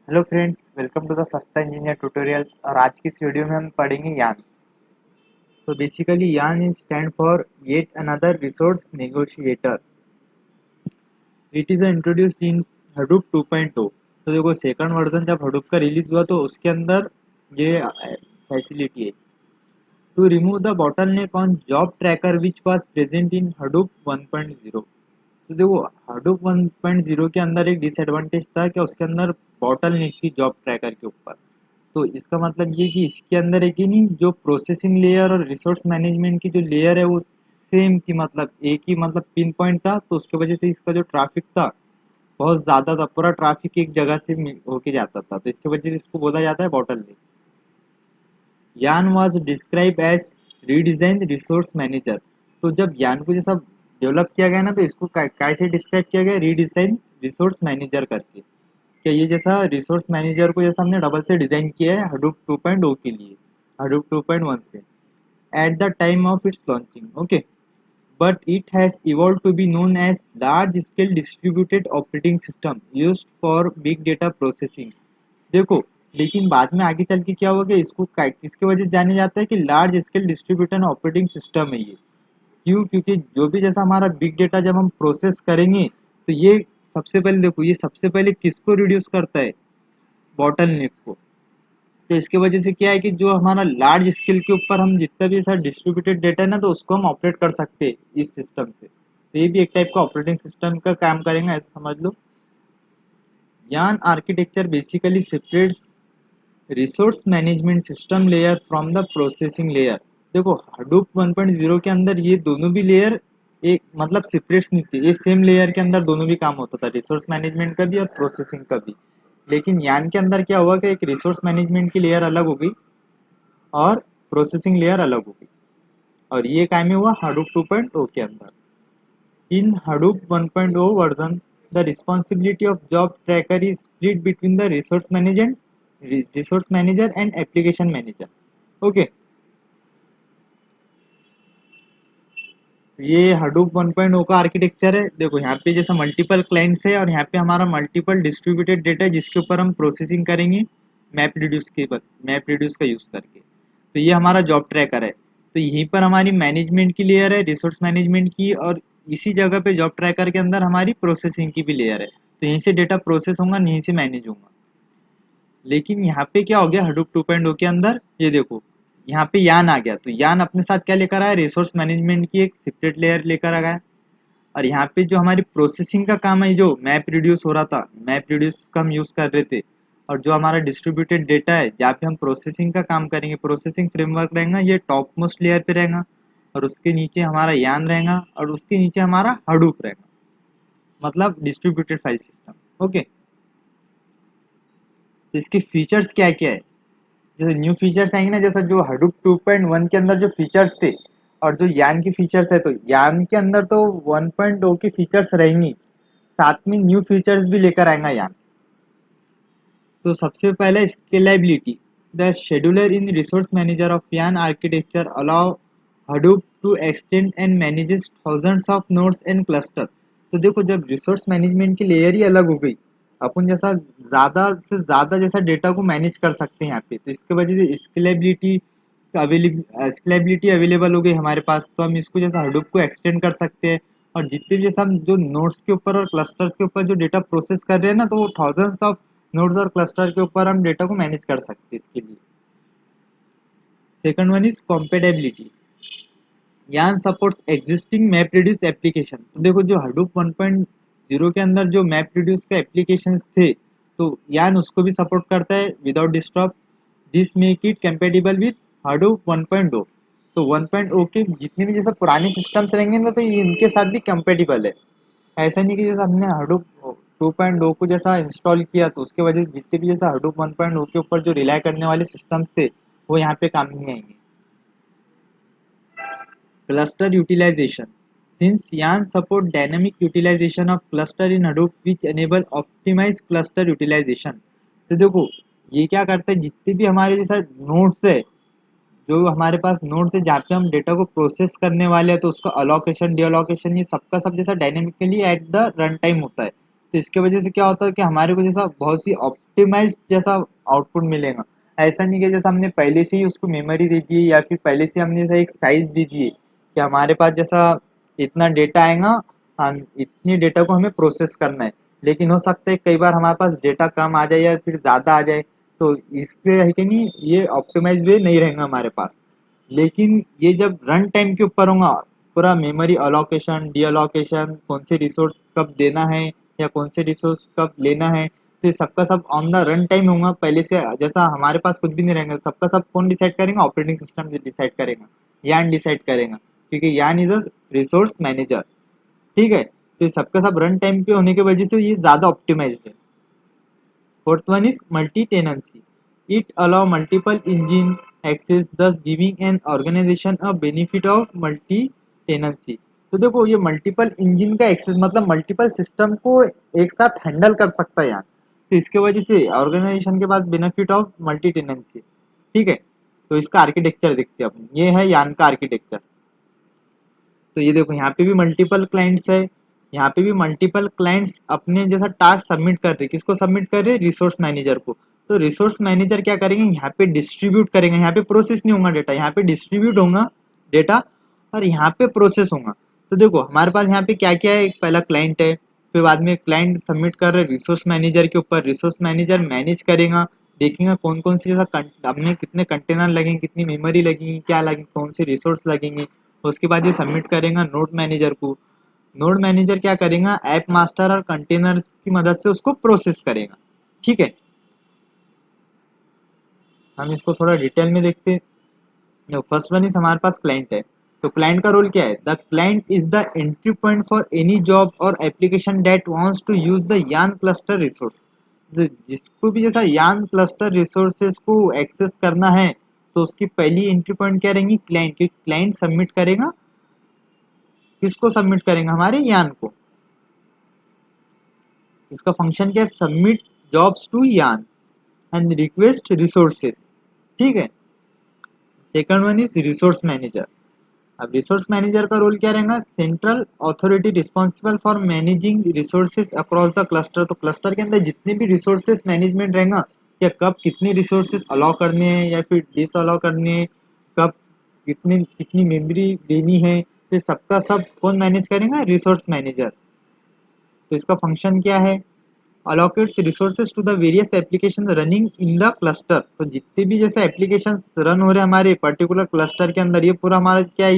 Hello friends, welcome to the Sasta engineer tutorials. और आज की इस वीडियो में हम पढ़ेंगे YARN. So basically YARN is stand for yet another resource negotiator. It is introduced in Hadoop 2.0। तो देखो, सेकंड वर्जन जब हडूप का रिलीज हुआ तो उसके अंदर ये फैसिलिटी है to remove the bottleneck on job tracker which was present in Hadoop 1.0। तो देखो, हडूप 1.0 के अंदर एक डिसएडवांटेज था कि उसके अंदर बॉटल नेक थी जॉब ट्रैकर के ऊपर। तो इसका मतलब ये कि इसके अंदर है कि नहीं, जो प्रोसेसिंग लेयर और रिसोर्स मैनेजमेंट की जो लेयर है वो सेम थी, मतलब एक ही मतलब पिन पॉइंट था। तो उसके वजह से इसका जो ट्रैफिक था बहुत ज़्यादा था, पूरा ट्रैफिक एक जगह से होके जाता था, तो इसकी वजह से इसको बोला जाता है bottleneck. YARN was describe as redesign resource manager. तो जब यान को जैसा डेवलप किया गया ना, तो इसको कैसे डिस्क्राइब किया गया, रीडिजाइन रिसोर्स मैनेजर करके। क्या ये जैसा रिसोर्स मैनेजर को जैसा हमने डबल से डिजाइन किया है हडूप 2.0 के लिए, हडूप 2.1 से, at the time of its launching. Okay, but it has evolved to be known as large scale distributed operating system used for big data processing। देखो, लेकिन बाद में आगे चल के क्या होगा, इसको किसके वजह से जाने जाता है कि large scale distributed operating system है ये। क्यों? क्योंकि जो भी जैसा हमारा बिग डेटा जब हम प्रोसेस करेंगे, तो ये सबसे पहले देखो, ये सबसे पहले किसको रिड्यूस करता है, बॉटल नेक को। तो इसके वजह से क्या है कि जो हमारा लार्ज स्केल के ऊपर हम जितना भी ऐसा डिस्ट्रीब्यूटेड डेटा है ना, तो उसको हम ऑपरेट कर सकते हैं इस सिस्टम से। तो ये भी एक टाइप का ऑपरेटिंग सिस्टम का काम करेगा, ऐसा समझ लो। यान architecture basically separates resource management system layer from the processing layer. देखो, हडूप 1.0 के अंदर ये दोनों भी लेयर एक मतलब सेपरेट नहीं थे, ये सेम लेयर के अंदर दोनों भी काम होता था, रिसोर्स मैनेजमेंट का भी और प्रोसेसिंग का भी। लेकिन यान के अंदर क्या हुआ कि एक रिसोर्स मैनेजमेंट की लेयर अलग हो गई और प्रोसेसिंग लेयर अलग हो गई। और ये काम में हुआ हडूप 2.0 के अंदर। In Hadoop 1.0 version, the responsibility of job tracker is split between the resource manager and application manager. Okay, तो ये हडूप 1.0 का आर्किटेक्चर है। देखो, यहाँ पे जैसा मल्टीपल क्लाइंट्स है और यहाँ पे हमारा मल्टीपल डिस्ट्रीब्यूटेड डेटा है जिसके ऊपर हम प्रोसेसिंग करेंगे मैप रिड्यूस का यूज़ करके। तो ये हमारा जॉब ट्रैकर है। तो यहीं पर हमारी मैनेजमेंट की लेयर है, रिसोर्स मैनेजमेंट की, और इसी जगह पे जॉब ट्रैकर के अंदर हमारी प्रोसेसिंग की भी लेयर है। तो यहीं से डेटा प्रोसेस होगा, यहीं से मैनेज होगा। लेकिन यहाँ पे क्या हो गया, हडूप 2.0 के अंदर ये देखो, यहाँ पे यान आ गया। तो यान अपने साथ क्या लेकर आया, रिसोर्स मैनेजमेंट की एक सेपरेट लेयर लेकर आ गया। और यहाँ पे जो हमारी प्रोसेसिंग का काम है, जो मैप रिड्यूस हो रहा था, मैप रिड्यूस का हम यूज़ कर रहे थे, और जो हमारा डिस्ट्रीब्यूटेड डेटा है जहाँ पे हम प्रोसेसिंग का काम करेंगे, प्रोसेसिंग फ्रेमवर्क रहेगा, ये टॉप मोस्ट लेयर पे रहेगा। और उसके नीचे हमारा यान रहेगा और उसके नीचे हमारा हडूप रहेगा, मतलब डिस्ट्रीब्यूटेड फाइल सिस्टम। ओके, तो इसके फीचर्स क्या क्या है, जैसे न्यू फीचर्स आएंगे ना, जैसा जो हडूप 2.1 के अंदर जो फीचर्स थे और जो यान की फीचर्स है, तो यान के अंदर तो 1.0 की फीचर्स रहेंगी, साथ में न्यू फीचर्स भी लेकर आएगा यान। तो सबसे पहले scalability, the scheduler in resource manager of YARN architecture allow Hadoop to extend and manages thousands of nodes and cluster. तो देखो, जब रिसोर्स मैनेजमेंट की लेयर ही अलग हो गई, अपन जैसा ज़्यादा से ज़्यादा जैसा डेटा को मैनेज कर सकते हैं यहाँ पे, तो इसके वजह से स्केलेबिलिटी अवेलेबल हो गई हमारे पास। तो हम इसको जैसा हडूप को एक्सटेंड कर सकते हैं, और जितने भी जैसा हम जो नोड्स के ऊपर और क्लस्टर्स के ऊपर जो डेटा प्रोसेस कर रहे हैं ना, तो वो थाउजेंड्स ऑफ नोड्स और क्लस्टर के ऊपर हम डेटा को मैनेज कर सकते हैं इसके लिए। Second one is compatibility. YARN supports existing map reduce application. तो देखो, जो हडूप 1.0 के अंदर जो मैप रिड्यूस के एप्लीकेशंस थे, तो यान उसको भी सपोर्ट करता है without disturb. This make it compatible with Hadoop 1.0। तो 1.0 के जितने भी जैसे पुराने सिस्टम्स रहेंगे ना, तो ये इनके साथ भी कंपेटिबल है। ऐसा नहीं कि जैसे हमने हडूप 2.0 को जैसा इंस्टॉल किया तो उसके वजह से जितने भी जैसा हडूप 1.0 के ऊपर जो रिलाई करने वाले सिस्टम्स थे वो यहाँ पे काम नहीं आएंगे। Cluster utilization. Since Yarn support dynamic utilization of cluster in Hadoop which enable optimized cluster utilization। तो देखो, ये क्या करता है, जितने भी हमारे जैसा नोड्स है, जो हमारे पास नोड्स है जहाँ पे हम डेटा को प्रोसेस करने वाले हैं, तो उसका अलोकेशन डी अलोकेशन ये सबका सब जैसा dynamically at the run time होता है। तो इसके वजह से क्या होता है कि हमारे को जैसा बहुत ही ऑप्टिमाइज जैसा आउटपुट मिलेगा। ऐसा नहीं कि जैसा हमने पहले से ही उसको मेमोरी दे दी है या फिर पहले से हमने जैसा एक साइज दे दी है कि हमारे पास जैसा इतना डेटा आएगा, इतनी डेटा को हमें प्रोसेस करना है। लेकिन हो सकता है कई बार हमारे पास डेटा कम आ जाए या फिर ज़्यादा आ जाए, तो इसके है कि नहीं ये ऑप्टिमाइज वे नहीं रहेगा हमारे पास। लेकिन ये जब रन टाइम के ऊपर होगा, पूरा मेमोरी अलोकेशन डी अलोकेशन, कौन से रिसोर्स कब देना है या कौन से रिसोर्स कब लेना है, तो ये सबका सब ऑन द रन टाइम होगा। पहले से जैसा हमारे पास कुछ भी नहीं रहेगा, सबका सब कौन डिसाइड करेगा? ऑपरेटिंग सिस्टम डिसाइड करेगा, यान डिसाइड करेगा, क्योंकि यान इज अ रिसोर्स मैनेजर। ठीक है, तो ये सबका सब रन टाइम पे होने की वजह से ये ज़्यादा ऑप्टिमाइज्ड है। Fourth one is multi-tenancy. It allow multiple engine access, thus giving an organization a benefit of multi-tenancy. तो देखो ये मल्टीपल इंजन का एक्सेस मतलब मल्टीपल सिस्टम को एक साथ हैंडल कर सकता है यार, तो इसके वजह से ऑर्गेनाइजेशन के पास बेनिफिट ऑफ मल्टी टेनेंसी। ठीक है, तो इसका आर्किटेक्चर देखते हैं अपन, ये है यान का आर्किटेक्चर। तो ये देखो यहाँ पे भी मल्टीपल क्लाइंट्स है, यहाँ पे भी मल्टीपल क्लाइंट्स अपने जैसा टास्क सबमिट कर रहे, किसको सबमिट कर रहे? रिसोर्स मैनेजर को। तो रिसोर्स मैनेजर क्या करेंगे? यहाँ पे डिस्ट्रीब्यूट करेंगे, यहाँ पे प्रोसेस नहीं होगा डेटा, यहाँ पे डिस्ट्रीब्यूट होगा डेटा और यहाँ पे प्रोसेस होगा। तो देखो हमारे पास यहाँ पे क्या क्या है, एक पहला क्लाइंट है, फिर बाद में क्लाइंट सबमिट कर रहे रिसोर्स मैनेजर के ऊपर, रिसोर्स मैनेजर मैनेज करेगा, देखेगा कौन कौन सी जैसा अपने कितने कंटेनर लगेंगे, कितनी मेमोरी लगेगी, क्या लगेगी, कौन से रिसोर्स लगेंगे। उसके बाद ये सबमिट करेगा नोड मैनेजर को। नोड मैनेजर क्या करेगा? ऐप मास्टर और कंटेनर्स की मदद से उसको प्रोसेस करेगा। ठीक है, हम इसको थोड़ा डिटेल में देखते हैं। फर्स्ट वन इज हमारे पास क्लाइंट है। तो क्लाइंट का रोल क्या है? The client is the entry point for any job और application that wants to use the YARN cluster resource. जिसको भी जैसा यान क्लस्टर रिसोर्सेज को एक्सेस करना है, तो उसकी पहली एंट्री पॉइंट क्या रहेंगी? क्लाइंट, क्योंकि क्लाइंट सबमिट करेगा, किसको सबमिट करेंगे? हमारे यान को। इसका फंक्शन क्या है? Submit jobs to YARN and request resources. ठीक है, second one is resource manager. अब रिसोर्स मैनेजर का रोल क्या रहेगा? Central authority responsible for managing resources across the cluster. तो क्लस्टर के अंदर जितने भी रिसोर्सेज मैनेजमेंट रहेगा, या कब कितने रिसोर्सेज अलाउ करने हैं या फिर डिस अलाउ करने हैं, कब कितनी कितनी मेमोरी देनी है, तो सबका सब कौन मैनेज करेगा? Resource manager. तो इसका फंक्शन क्या है? allocates resources to the various applications running in the cluster। तो जितने भी जैसे एप्लीकेशन रन हो रहे हैं हमारे पर्टिकुलर क्लस्टर के अंदर, ये पूरा हमारा क्या है?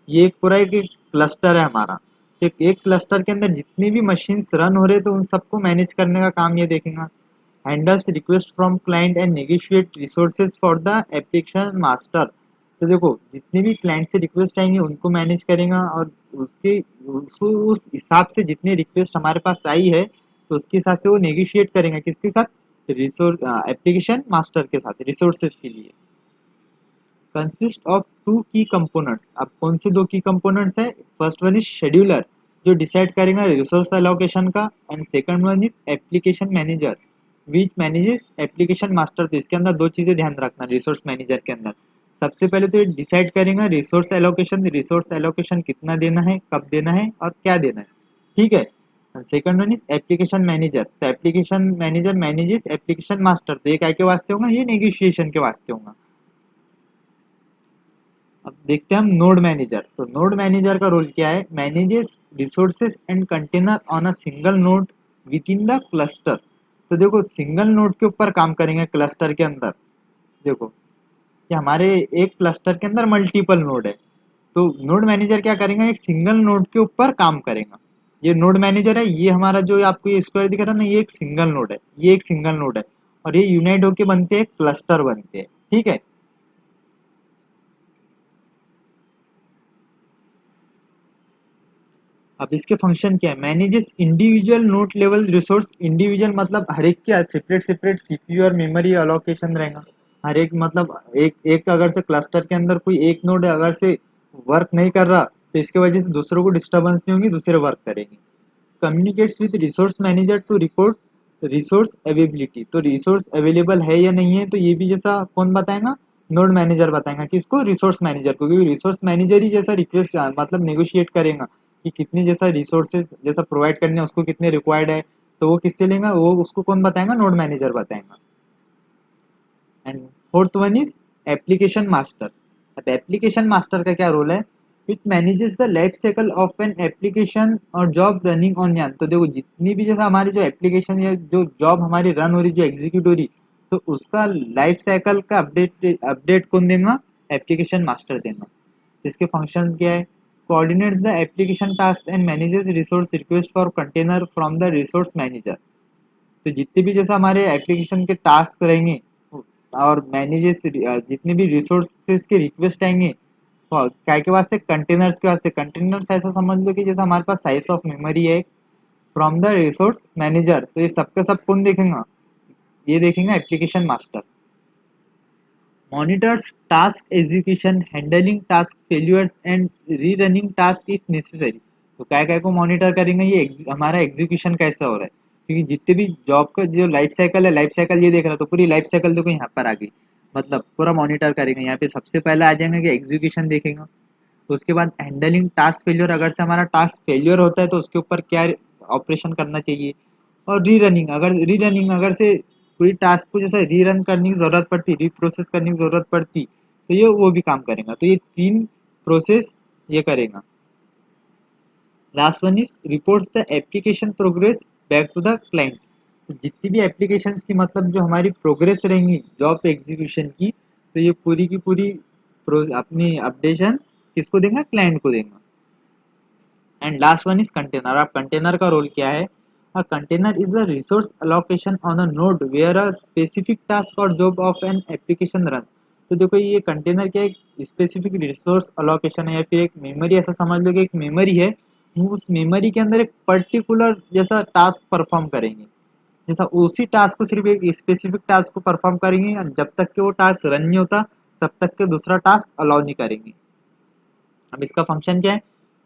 ये एक पूरा एक क्लस्टर है हमारा। तो एक क्लस्टर के अंदर जितनी भी मशीन्स रन हो रहे हैं, तो उन सबको मैनेज करने का काम ये देखेगा। Handles request from client and negotiate resources for the application master. तो देखो जितने भी क्लाइंट से रिक्वेस्ट आएंगे उनको मैनेज करेगा, और उसके उस हिसाब से जितनी रिक्वेस्ट हमारे पास आई है, तो उसके हिसाब से वो नेगोशिएट करेंगे किसके साथ? रिसोर्स एप्लीकेशन मास्टर के साथ रिसोर्सेज के लिए। कंसिस्ट ऑफ टू की कंपोनेंट्स। अब कौन से दो की कंपोनेंट्स है? फर्स्ट वन इज शेड्यूलर, जो डिसाइड करेगा रिसोर्स एलोकेशन का, and second one is application manager which manages application master. तो इसके अंदर दो चीजें ध्यान रखना रिसोर्स मैनेजर के अंदर। सबसे पहले तो डिसाइड करेगा रिसोर्स एलोकेशन कितना देना है, कब देना है और क्या देना है। ठीक है, second one is application manager. तो application manager manages application master. तो ये क्या के वास्ते होगा? ये नेगोशिएशन के वास्ते होगा। अब देखते हैं हम नोड मैनेजर। तो नोड मैनेजर का रोल क्या है? Manages resources and container on a single node with in the cluster. तो देखो सिंगल नोड के ऊपर काम करेंगे क्लस्टर के अंदर। देखो कि हमारे एक क्लस्टर के अंदर मल्टीपल नोड है, तो नोड मैनेजर क्या करेगा? एक सिंगल नोड के ऊपर काम करेगा। ये नोड मैनेजर है, ये हमारा जो आपको ये स्क्वायर दिख रहा है ना, ये एक सिंगल नोड है, ये एक सिंगल नोड है, और ये यूनाइट होके बनते हैं क्लस्टर बनते हैं। ठीक है, अब इसके फंक्शन क्या है? Manages individual note level resource. Individual मतलब हर एक के सेपरेट सेपरेट सीपीयू और मेमोरी अलोकेशन रहेगा। हर एक मतलब एक एक अगर से क्लस्टर के अंदर कोई एक नोड अगर से वर्क नहीं कर रहा, तो इसके वजह से दूसरों को डिस्टर्बेंस नहीं होगी, दूसरे वर्क करेंगे। Communicates with resource manager to report resource availability. तो रिसोर्स अवेलेबल है या नहीं है, तो ये भी जैसा कौन बताएगा? नोड मैनेजर बताएगा। किसको? रिसोर्स मैनेजर को, क्योंकि रिसोर्स मैनेजर ही जैसा रिक्वेस्ट मतलब नेगोशिएट करेगा कि कितनी जैसा रिसोर्सेज जैसा प्रोवाइड करने हैं, उसको कितने रिक्वायर्ड है, तो वो किससे लेगा, वो उसको कौन बताएगा, नोड मैनेजर बताएगा। And fourth one is application master. अब एप्लीकेशन मास्टर का क्या रोल है, it manages the life cycle of an application और जॉब रनिंग ऑन यान। तो देखो जितनी भी जैसा हमारी जो एप्लीकेशन या जो जॉब हमारी रन हो रही, जो एग्जीक्यूट हो रही, तो उसका लाइफ साइकिल का अपडेट कौन देगा, एप्लीकेशन मास्टर देगा। जिसके फंक्शन क्या है, coordinates the application task and manages resource request for container from the resource manager। तो जितने भी जैसे हमारे एप्लीकेशन के टास्क रहेंगे और मैनेजेस जितने भी रिसोर्सेज के रिक्वेस्ट आएंगे, क्या के वास्ते, कंटेनर्स के वास्ते। कंटेनर्स ऐसा समझ लो कि जैसे हमारे पास साइज ऑफ मेमोरी है फ्रॉम द रिसोर्स मैनेजर, तो ये सबके सब कौन देखेगा, ये देखेंगे application master. monitors task execution, handling task failures and rerunning task if necessary। तो क्या क्या को मॉनिटर करेंगे, ये हमारा एग्जीक्यूशन कैसा हो रहा है, क्योंकि जितने भी जॉब का जो लाइफ साइकिल है, लाइफ साइकिल ये देख रहा है, तो पूरी लाइफ साइकिल देखो यहाँ पर आ गई, मतलब पूरा मॉनिटर करेंगे। यहाँ पे सबसे पहले आ जाएंगे कि एग्जीक्यूशन देखेंगे, तो उसके बाद हैंडलिंग टास्क फेलियर, अगर से हमारा टास्क फेलियर होता है तो उसके ऊपर क्या ऑपरेशन करना चाहिए। और री रनिंग अगर से कोई टास्क को जैसे रीरन करने की जरूरत पड़ती, रीप्रोसेस करने की जरूरत पड़ती, तो ये वो भी काम करेगा। तो ये तीन प्रोसेस ये करेगा। Last one is reports the application progress back to the client. तो जितनी भी एप्लीकेशंस की मतलब जो हमारी प्रोग्रेस रहेंगी जॉब एग्जीक्यूशन की, तो ये पूरी की पूरी अपनी अपडेशन किसको देगा, क्लाइंट को देगा। And last one is container. अब कंटेनर का रोल क्या है, a container is a resource allocation on a node where a specific task और job of an application runs. तो देखो ये कंटेनर क्या है, एक स्पेसिफिक रिसोर्स अलोकेशन है, या फिर एक मेमोरी, ऐसा समझ लो कि एक मेमोरी है, उस मेमोरी के अंदर एक पर्टिकुलर जैसा टास्क परफॉर्म करेंगे, जैसा उसी टास्क को सिर्फ एक स्पेसिफिक टास्क को परफॉर्म करेंगे, जब तक कि वो टास्क रन नहीं होता तब तक के दूसरा टास्क अलाउ नहीं करेंगे। अब इसका फंक्शन क्या है,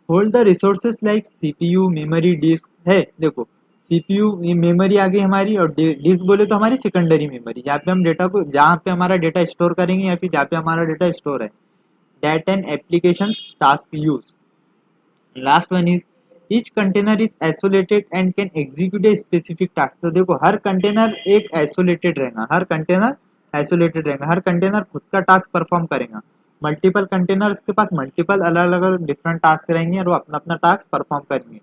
hold the resources like CPU, memory, disk है। देखो सीपीयू ये मेमोरी आ गई हमारी, और डिस्क बोले तो हमारी सेकेंडरी मेमोरी, जहाँ पे हम डेटा को, जहाँ पे हमारा डेटा स्टोर करेंगे या फिर जहाँ पे हमारा डेटा स्टोर है। Data and application task use. Last one is each container is isolated and can execute a specific task. तो देखो हर कंटेनर एक आइसोलेटेड रहेगा, हर कंटेनर आइसोलेटेड रहेगा, हर कंटेनर खुद का टास्क परफॉर्म करेगा। मल्टीपल कंटेनर्स के पास मल्टीपल अलग अलग डिफरेंट टास्क रहेंगे और वो अपना अपना टास्क परफॉर्म करेंगे।